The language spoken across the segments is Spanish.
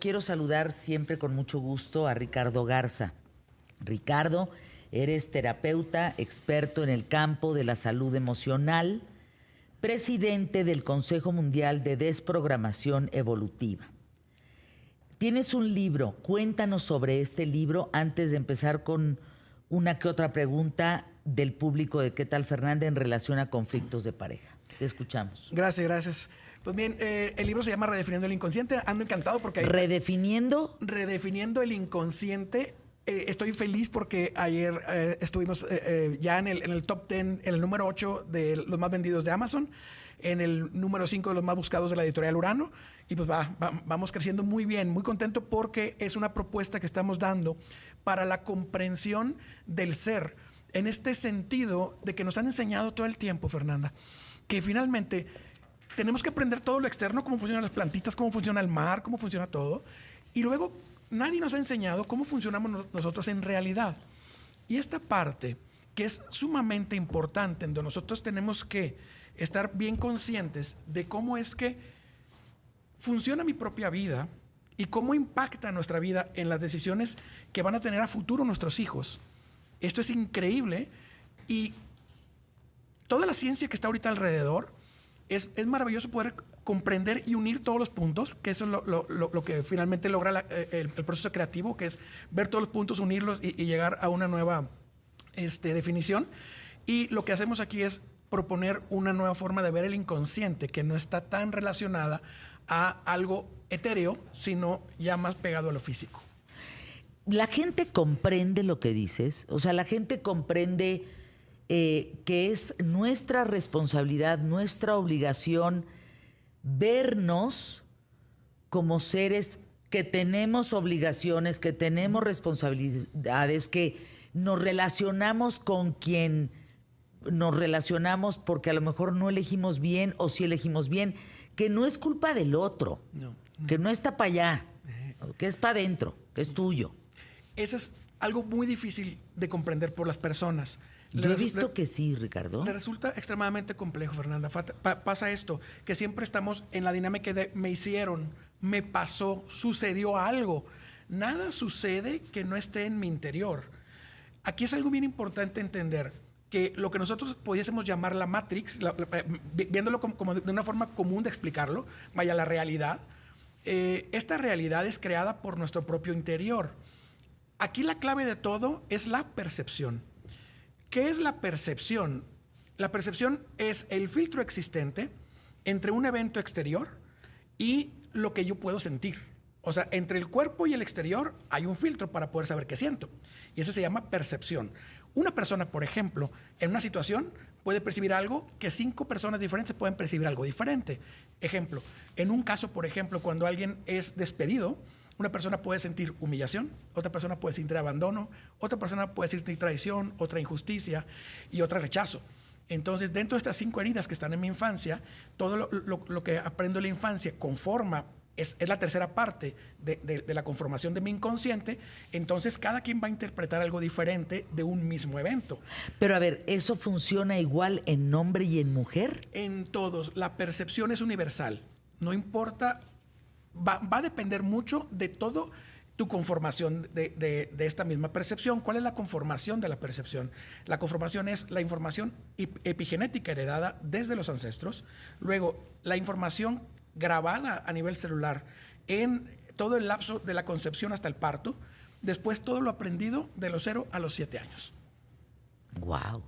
quiero saludar siempre con mucho gusto a Ricardo Garza. Ricardo, eres terapeuta, experto en el campo de la salud emocional, presidente del Consejo Mundial de Desprogramación Evolutiva. Tienes un libro, cuéntanos sobre este libro antes de empezar con una que otra pregunta del público de ¿Qué tal, Fernanda?, en relación a conflictos de pareja. Te escuchamos. Gracias, gracias. Pues bien, el libro se llama Redefiniendo el Inconsciente. Ando encantado porque... ¿Redefiniendo? Redefiniendo el Inconsciente. Estoy feliz porque ayer estuvimos ya en el top 10, en el número 8 de los más vendidos de Amazon, en el número 5 de los más buscados de la editorial Urano. Y pues vamos creciendo muy bien, muy contento porque es una propuesta que estamos dando para la comprensión del ser. En este sentido de que nos han enseñado todo el tiempo, Fernanda, que finalmente tenemos que aprender todo lo externo, cómo funcionan las plantitas, cómo funciona el mar, cómo funciona todo. Y luego nadie nos ha enseñado cómo funcionamos nosotros en realidad. Y esta parte, que es sumamente importante, en donde nosotros tenemos que estar bien conscientes de cómo es que funciona mi propia vida y cómo impacta nuestra vida en las decisiones que van a tener a futuro nuestros hijos. Esto es increíble y toda la ciencia que está ahorita alrededor es maravilloso poder comprender y unir todos los puntos, que eso es lo que finalmente logra el proceso creativo, que es ver todos los puntos, unirlos y llegar a una nueva definición. Y lo que hacemos aquí es proponer una nueva forma de ver el inconsciente, que no está tan relacionada a algo etéreo, sino ya más pegado a lo físico. ¿La gente comprende lo que dices? O sea, la gente comprende que es nuestra responsabilidad, nuestra obligación vernos como seres que tenemos obligaciones, que tenemos responsabilidades, que nos relacionamos con quien nos relacionamos porque a lo mejor no elegimos bien o sí elegimos bien, que no es culpa del otro, que no está para allá, que es para adentro, que es tuyo. Eso es algo muy difícil de comprender por las personas. Yo he visto que sí, Ricardo. Le resulta extremadamente complejo, Fernanda. Pasa esto, que siempre estamos en la dinámica de me hicieron, me pasó, sucedió algo. Nada sucede que no esté en mi interior. Aquí es algo bien importante entender que lo que nosotros pudiésemos llamar la Matrix, viéndolo como de una forma común de explicarlo, vaya, la realidad, esta realidad es creada por nuestro propio interior. Aquí la clave de todo es la percepción. ¿Qué es la percepción? La percepción es el filtro existente entre un evento exterior y lo que yo puedo sentir. O sea, entre el cuerpo y el exterior hay un filtro para poder saber qué siento. Y eso se llama percepción. Una persona, por ejemplo, en una situación puede percibir algo que 5 personas diferentes pueden percibir algo diferente. Ejemplo, en un caso, por ejemplo, cuando alguien es despedido, una persona puede sentir humillación, otra persona puede sentir abandono, otra persona puede sentir traición, otra injusticia y otra rechazo. Entonces, dentro de estas 5 heridas que están en mi infancia, todo lo que aprendo en la infancia conforma, es la tercera parte de la conformación de mi inconsciente. Entonces, cada quien va a interpretar algo diferente de un mismo evento. Pero a ver, ¿eso funciona igual en hombre y en mujer? En todos. La percepción es universal. No importa... Va a depender mucho de todo tu conformación de esta misma percepción. ¿Cuál es la conformación de la percepción? La conformación es la información epigenética heredada desde los ancestros, luego la información grabada a nivel celular en todo el lapso de la concepción hasta el parto, después todo lo aprendido de los 0 a los 7 años. ¡Wow!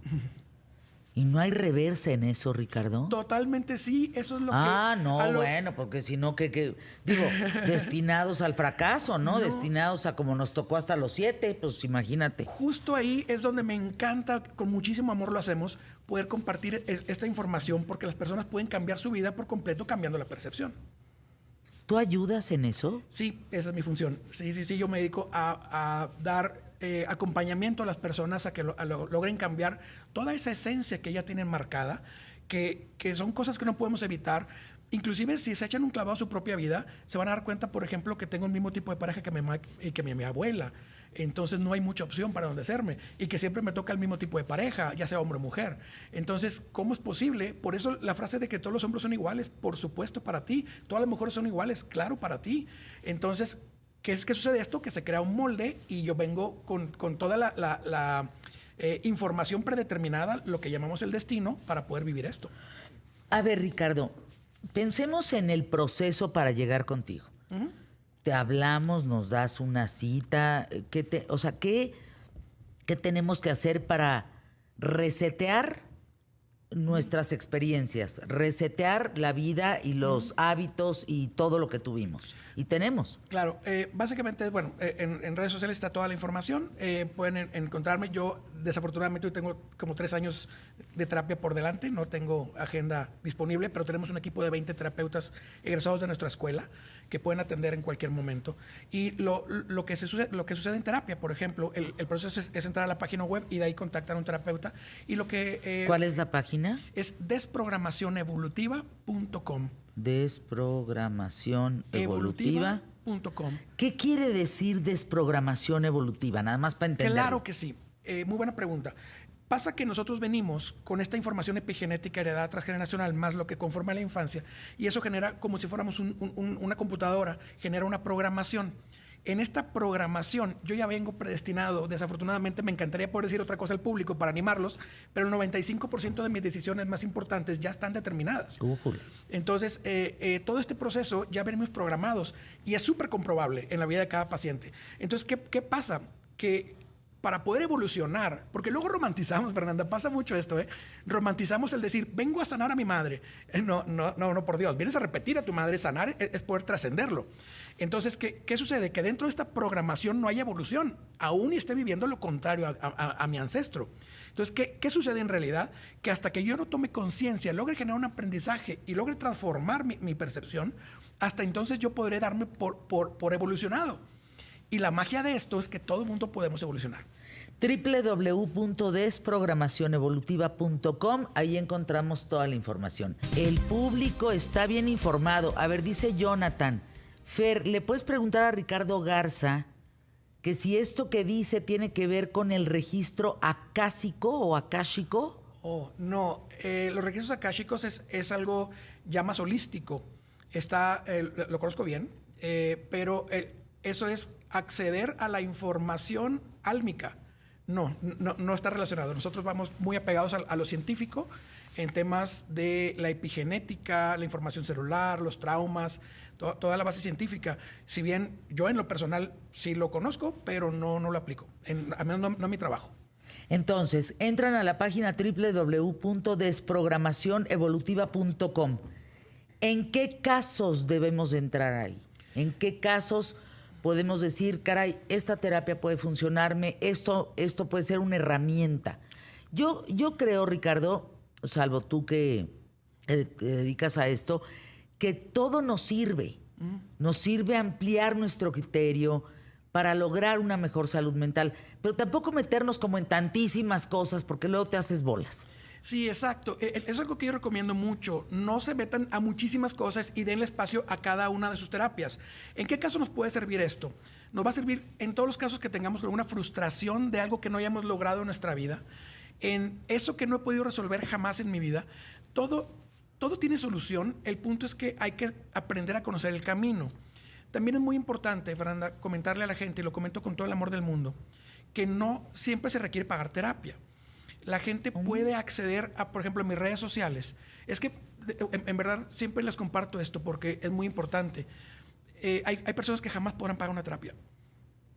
¿Y no hay reversa en eso, Ricardo? Totalmente sí, eso es lo que... Bueno, porque si no, digo, destinados al fracaso, ¿no? Destinados a como nos tocó hasta los 7, pues imagínate. Justo ahí es donde me encanta, con muchísimo amor lo hacemos, poder compartir esta información, porque las personas pueden cambiar su vida por completo cambiando la percepción. ¿Tú ayudas en eso? Sí, esa es mi función. Sí, yo me dedico a dar acompañamiento a las personas a que logren cambiar toda esa esencia que ya tienen marcada, que son cosas que no podemos evitar. Inclusive si se echan un clavado a su propia vida, se van a dar cuenta, por ejemplo, que tengo el mismo tipo de pareja que mi abuela, Entonces no hay mucha opción para dónde hacerme. Y que siempre me toca el mismo tipo de pareja, ya sea hombre o mujer. Entonces, ¿cómo es posible? Por eso la frase de que todos los hombres son iguales, por supuesto para ti. Todas las mujeres son iguales, claro, para ti. Entonces, ¿qué sucede esto? Que se crea un molde y yo vengo con toda la información predeterminada, lo que llamamos el destino, para poder vivir esto. A ver, Ricardo, pensemos en el proceso para llegar contigo. Te hablamos, nos das una cita, ¿qué tenemos que hacer para resetear nuestras experiencias, resetear la vida y los hábitos y todo lo que tuvimos y tenemos? Claro, básicamente, bueno, en redes sociales está toda la información. Pueden encontrarme. Yo, desafortunadamente, hoy tengo como 3 años de terapia por delante. No tengo agenda disponible, pero tenemos un equipo de 20 terapeutas egresados de nuestra escuela que pueden atender en cualquier momento. Y lo que sucede en terapia, por ejemplo, el proceso es entrar a la página web y de ahí contactar a un terapeuta. Y lo que ¿cuál es la página? Es desprogramacionevolutiva.com. Desprogramacionevolutiva.com. ¿Qué quiere decir desprogramación evolutiva? Nada más para entender. Claro que sí. Muy buena pregunta. Pasa que nosotros venimos con esta información epigenética heredada transgeneracional, más lo que conforma la infancia, y eso genera, como si fuéramos una computadora, genera una programación. En esta programación yo ya vengo predestinado. Desafortunadamente me encantaría poder decir otra cosa al público para animarlos, pero el 95% de mis decisiones más importantes ya están determinadas. Entonces, todo este proceso ya venimos programados y es súper comprobable en la vida de cada paciente. Entonces, ¿qué pasa? Que para poder evolucionar, porque luego romantizamos, Fernanda, pasa mucho esto, romantizamos el decir, vengo a sanar a mi madre. No, por Dios, vienes a repetir a tu madre. Sanar es poder trascenderlo. Entonces, ¿qué sucede? Que dentro de esta programación no hay evolución, aún y esté viviendo lo contrario a mi ancestro. Entonces, ¿qué sucede en realidad? Que hasta que yo no tome conciencia, logre generar un aprendizaje y logre transformar mi percepción, hasta entonces yo podré darme por evolucionado. Y la magia de esto es que todo el mundo podemos evolucionar. www.desprogramacionevolutiva.com. Ahí encontramos toda la información. El público está bien informado. A ver, dice Jonathan. Fer, ¿le puedes preguntar a Ricardo Garza que si esto que dice tiene que ver con el registro acásico o akáshico? Oh, no. Los registros akáshicos es algo ya más holístico. Lo conozco bien, pero eso es acceder a la información álmica. No está relacionado. Nosotros vamos muy apegados a lo científico en temas de la epigenética, la información celular, los traumas, toda la base científica. Si bien yo en lo personal sí lo conozco, pero no lo aplico. Al menos no mi trabajo. Entonces, entran a la página www.desprogramacionevolutiva.com. ¿En qué casos debemos entrar ahí? ¿En qué casos podemos decir, caray, esta terapia puede funcionarme, esto puede ser una herramienta? Yo creo, Ricardo, salvo tú que te dedicas a esto, que todo nos sirve. Nos sirve ampliar nuestro criterio para lograr una mejor salud mental, pero tampoco meternos como en tantísimas cosas porque luego te haces bolas. Sí, exacto. Es algo que yo recomiendo mucho. No se metan a muchísimas cosas y denle espacio a cada una de sus terapias. ¿En qué caso nos puede servir esto? Nos va a servir en todos los casos que tengamos alguna frustración de algo que no hayamos logrado en nuestra vida, en eso que no he podido resolver jamás en mi vida. Todo tiene solución. El punto es que hay que aprender a conocer el camino. También es muy importante, Fernanda, comentarle a la gente, y lo comento con todo el amor del mundo, que no siempre se requiere pagar terapia. La gente puede acceder a, por ejemplo, en mis redes sociales. Es que, en verdad, siempre les comparto esto porque es muy importante. Hay personas que jamás podrán pagar una terapia.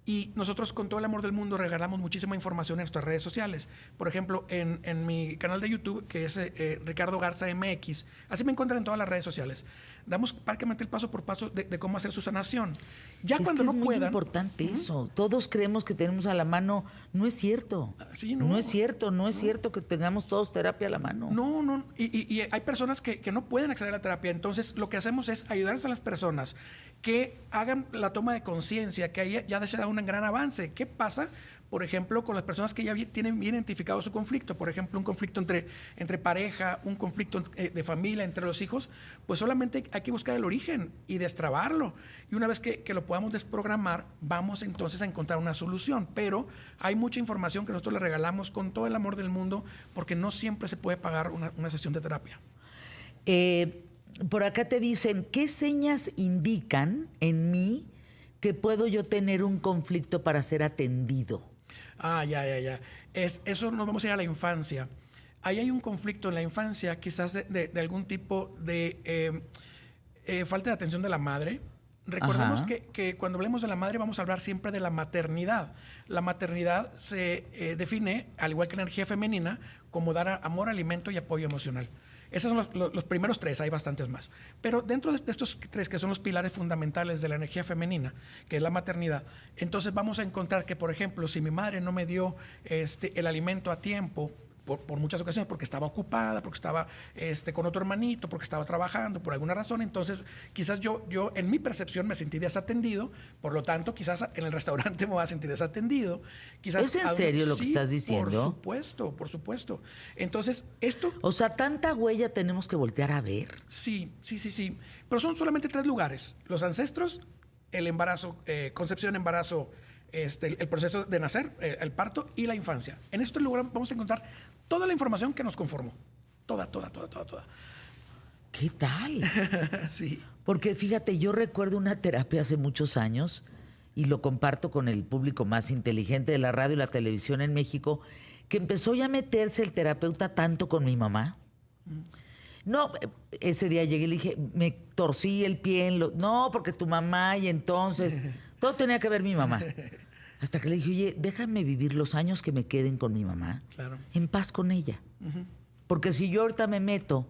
Y nosotros, con todo el amor del mundo, regalamos muchísima información en nuestras redes sociales. Por ejemplo, en mi canal de YouTube, que es Ricardo Garza MX, así me encuentran en todas las redes sociales. Damos prácticamente el paso por paso de cómo hacer su sanación. Ya cuando no puedan... Es muy importante eso. Todos creemos que tenemos a la mano. No es cierto. Sí, no es cierto. No es cierto que tengamos todos terapia a la mano. No. Y hay personas que no pueden acceder a la terapia. Entonces, lo que hacemos es ayudarles a las personas que hagan la toma de conciencia, que ahí ya se da un gran avance. ¿Qué pasa, por ejemplo, con las personas que ya tienen bien identificado su conflicto? Por ejemplo, un conflicto entre pareja, un conflicto de familia, entre los hijos, pues solamente hay que buscar el origen y destrabarlo. Y una vez que lo podamos desprogramar, vamos entonces a encontrar una solución. Pero hay mucha información que nosotros le regalamos con todo el amor del mundo, porque no siempre se puede pagar una sesión de terapia. Por acá te dicen, ¿qué señas indican en mí que puedo yo tener un conflicto para ser atendido? Ya. Eso nos vamos a ir a la infancia. Ahí hay un conflicto en la infancia, quizás de algún tipo de falta de atención de la madre. Recordemos que cuando hablemos de la madre vamos a hablar siempre de la maternidad. La maternidad se define, al igual que la energía femenina, como dar amor, alimento y apoyo emocional. Esos son los primeros tres, hay bastantes más. Pero dentro de estos tres, que son los pilares fundamentales de la energía femenina, que es la maternidad, entonces vamos a encontrar que, por ejemplo, si mi madre no me dio el alimento a tiempo, por muchas ocasiones, porque estaba ocupada, porque estaba con otro hermanito, porque estaba trabajando, por alguna razón, entonces quizás yo en mi percepción me sentí desatendido, por lo tanto quizás en el restaurante me voy a sentir desatendido. Quizás, ¿Es en serio lo que estás diciendo? Por supuesto. Entonces, esto... O sea, ¿tanta huella tenemos que voltear a ver? Sí. Pero son solamente 3 lugares: los ancestros, el embarazo, concepción, embarazo, el proceso de nacer, el parto y la infancia. En estos lugares vamos a encontrar toda la información que nos conformó. Toda. ¿Qué tal? Sí. Porque fíjate, yo recuerdo una terapia hace muchos años y lo comparto con el público más inteligente de la radio y la televisión en México, que empezó ya a meterse el terapeuta tanto con mi mamá. No, ese día llegué y le dije, me torcí el pie no, porque tu mamá, y entonces todo tenía que ver mi mamá. Hasta que le dije, oye, déjame vivir los años que me queden con mi mamá, claro, en paz con ella. Porque si yo ahorita me meto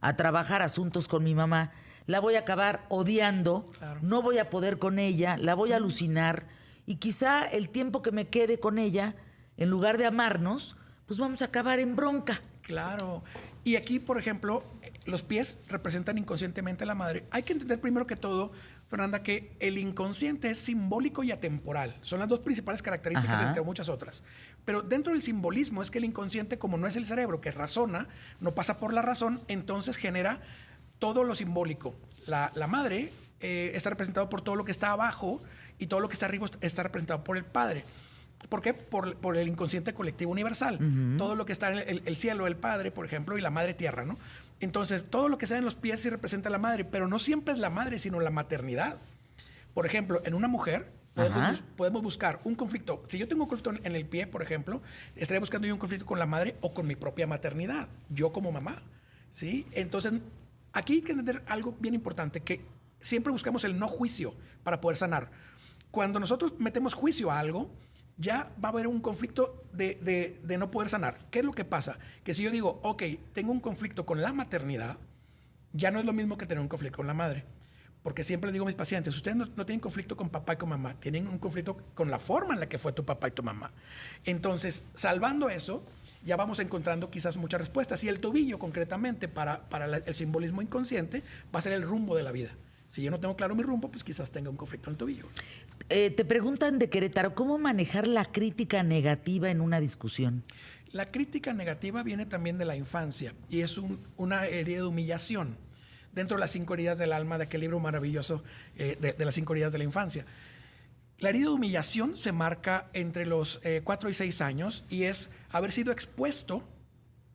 a trabajar asuntos con mi mamá, la voy a acabar odiando, claro, no voy a poder con ella, la voy a alucinar, y quizá el tiempo que me quede con ella, en lugar de amarnos, pues vamos a acabar en bronca. Claro. Y aquí, por ejemplo, los pies representan inconscientemente a la madre. Hay que entender primero que todo, Fernanda, que el inconsciente es simbólico y atemporal. Son las dos principales características, entre muchas otras. Pero dentro del simbolismo es que el inconsciente, como no es el cerebro que razona, no pasa por la razón, entonces genera todo lo simbólico. La madre está representada por todo lo que está abajo, y todo lo que está arriba está representado por el padre. ¿Por qué? Por el inconsciente colectivo universal. Todo lo que está en el cielo, el padre, por ejemplo, y la madre tierra, ¿no? Entonces, todo lo que está en los pies sí representa a la madre, pero no siempre es la madre, sino la maternidad. Por ejemplo, en una mujer podemos buscar un conflicto. Si yo tengo un conflicto en el pie, por ejemplo, estaría buscando yo un conflicto con la madre o con mi propia maternidad, yo como mamá, ¿sí? Entonces, aquí hay que entender algo bien importante, que siempre buscamos el no juicio para poder sanar. Cuando nosotros metemos juicio a algo, ya va a haber un conflicto de no poder sanar. ¿Qué es lo que pasa? Que si yo digo, ok, tengo un conflicto con la maternidad, ya no es lo mismo que tener un conflicto con la madre. Porque siempre les digo a mis pacientes, ustedes no tienen conflicto con papá y con mamá, tienen un conflicto con la forma en la que fue tu papá y tu mamá. Entonces, salvando eso, ya vamos encontrando quizás muchas respuestas. Y el tobillo, concretamente, para el simbolismo inconsciente, va a ser el rumbo de la vida. Si yo no tengo claro mi rumbo, pues quizás tenga un conflicto en el tobillo. Te preguntan de Querétaro, ¿cómo manejar la crítica negativa en una discusión? La crítica negativa viene también de la infancia y es una herida de humillación dentro de las 5 heridas del alma, de aquel libro maravilloso de las 5 heridas de la infancia. La herida de humillación se marca entre los 4 y 6 años y es haber sido expuesto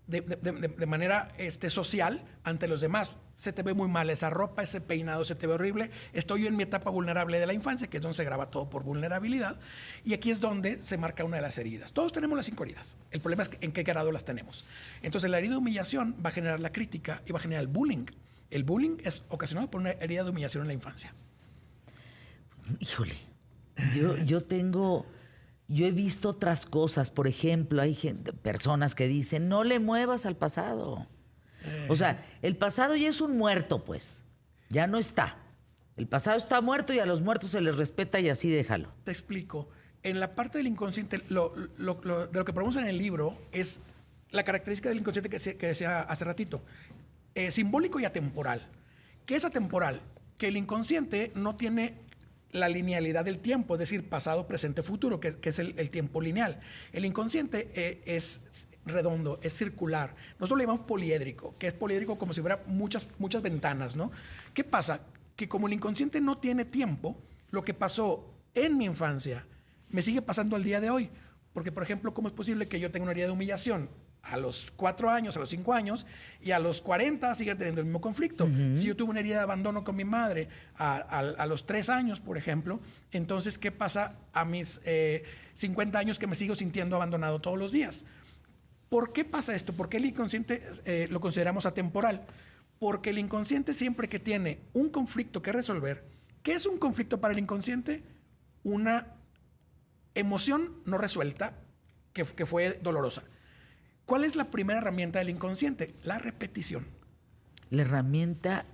de manera social ante los demás. Se te ve muy mal esa ropa, ese peinado se te ve horrible. Estoy en mi etapa vulnerable de la infancia, que es donde se graba todo por vulnerabilidad. Y aquí es donde se marca una de las heridas. Todos tenemos las 5 heridas. El problema es en qué grado las tenemos. Entonces la herida de humillación va a generar la crítica y va a generar el bullying. El bullying es ocasionado por una herida de humillación en la infancia. Híjole, yo he visto otras cosas. Por ejemplo, hay personas que dicen, no le muevas al pasado. O sea, el pasado ya es un muerto, pues. Ya no está. El pasado está muerto y a los muertos se les respeta y así déjalo. Te explico. En la parte del inconsciente, de lo que ponemos en el libro es la característica del inconsciente que decía hace ratito. Simbólico y atemporal. ¿Qué es atemporal? que el inconsciente no tiene la linealidad del tiempo, es decir, pasado, presente, futuro, que es el tiempo lineal. El inconsciente es redondo, es circular. Nosotros le llamamos poliédrico, que es poliédrico como si hubiera muchas ventanas, ¿no? ¿Qué pasa? Que como el inconsciente no tiene tiempo, lo que pasó en mi infancia me sigue pasando al día de hoy. Porque, por ejemplo, ¿cómo es posible que yo tenga una herida de humillación a los 4 años, a los 5 años, y a los 40 siga teniendo el mismo conflicto? Si yo tuve una herida de abandono con mi madre a los 3 años, por ejemplo, entonces, ¿qué pasa a mis 50 años que me sigo sintiendo abandonado todos los días? ¿Por qué pasa esto? ¿Por qué el inconsciente lo consideramos atemporal? Porque el inconsciente, siempre que tiene un conflicto que resolver, ¿qué es un conflicto para el inconsciente? Una emoción no resuelta que fue dolorosa. ¿Cuál es la primera herramienta del inconsciente? La repetición. La herramienta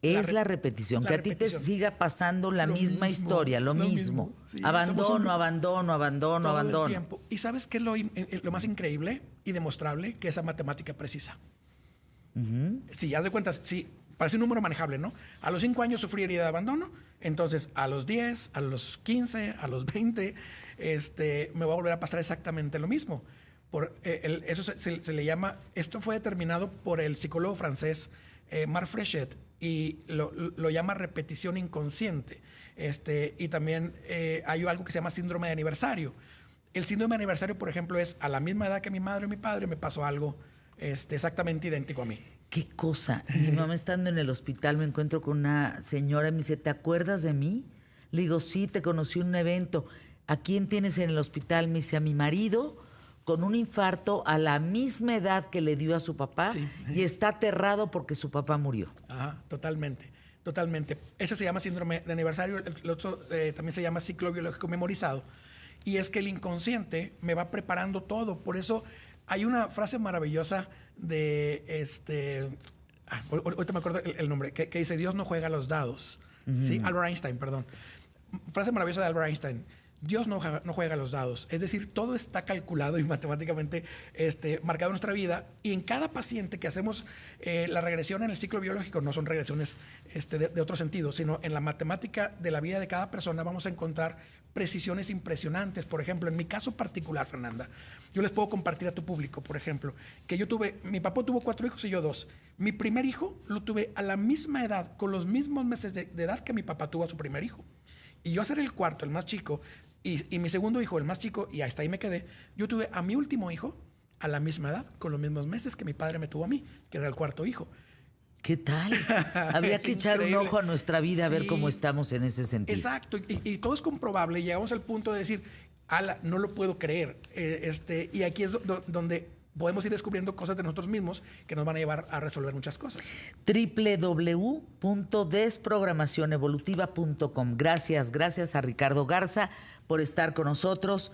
es la repetición. Que a ti te siga pasando la misma historia, lo mismo. Sí, abandono. El tiempo. ¿Y sabes qué es lo más increíble y demostrable? Que es la matemática precisa. Si haz de cuentas, si parece un número manejable, ¿no? A los 5 años sufrí herida de abandono, entonces a los 10, a los 15, a los 20, me va a volver a pasar exactamente lo mismo. Eso se le llama, esto fue determinado por el psicólogo francés Marc Fréchet, y lo llama repetición inconsciente. Y también hay algo que se llama síndrome de aniversario. El síndrome de aniversario, por ejemplo, es a la misma edad que mi madre o mi padre me pasó algo exactamente idéntico a mí. ¿Qué cosa? Mi mamá, estando en el hospital, me encuentro con una señora y me dice, ¿te acuerdas de mí? Le digo, sí, te conocí en un evento. ¿A quién tienes en el hospital? Me dice, a mi marido, con un infarto a la misma edad que le dio a su papá, sí, y está aterrado porque su papá murió. Ajá, totalmente. Ese se llama síndrome de aniversario. El otro también se llama ciclo biológico memorizado. Y es que el inconsciente me va preparando todo. Por eso hay una frase maravillosa de ahorita me acuerdo el nombre, que dice, Dios no juega a los dados. Sí, Albert Einstein, perdón. Frase maravillosa de Albert Einstein. Dios no juega a los dados. Es decir, todo está calculado y matemáticamente marcado en nuestra vida. Y en cada paciente que hacemos la regresión en el ciclo biológico, no son regresiones de otro sentido, sino en la matemática de la vida de cada persona vamos a encontrar precisiones impresionantes. Por ejemplo, en mi caso particular, Fernanda, yo les puedo compartir a tu público, por ejemplo, que mi papá tuvo 4 hijos y yo 2. Mi primer hijo lo tuve a la misma edad, con los mismos meses de edad que mi papá tuvo a su primer hijo. Y yo, a ser el cuarto, el más chico, y mi segundo hijo, el más chico, y hasta ahí me quedé, yo tuve a mi último hijo a la misma edad, con los mismos meses que mi padre me tuvo a mí, que era el cuarto hijo. ¿Qué tal? Habría que echar un ojo a nuestra vida, sí, a ver cómo estamos en ese sentido. Exacto, y todo es comprobable. Llegamos al punto de decir, no lo puedo creer. Y aquí es donde podemos ir descubriendo cosas de nosotros mismos que nos van a llevar a resolver muchas cosas. www.desprogramacionevolutiva.com. Gracias a Ricardo Garza por estar con nosotros.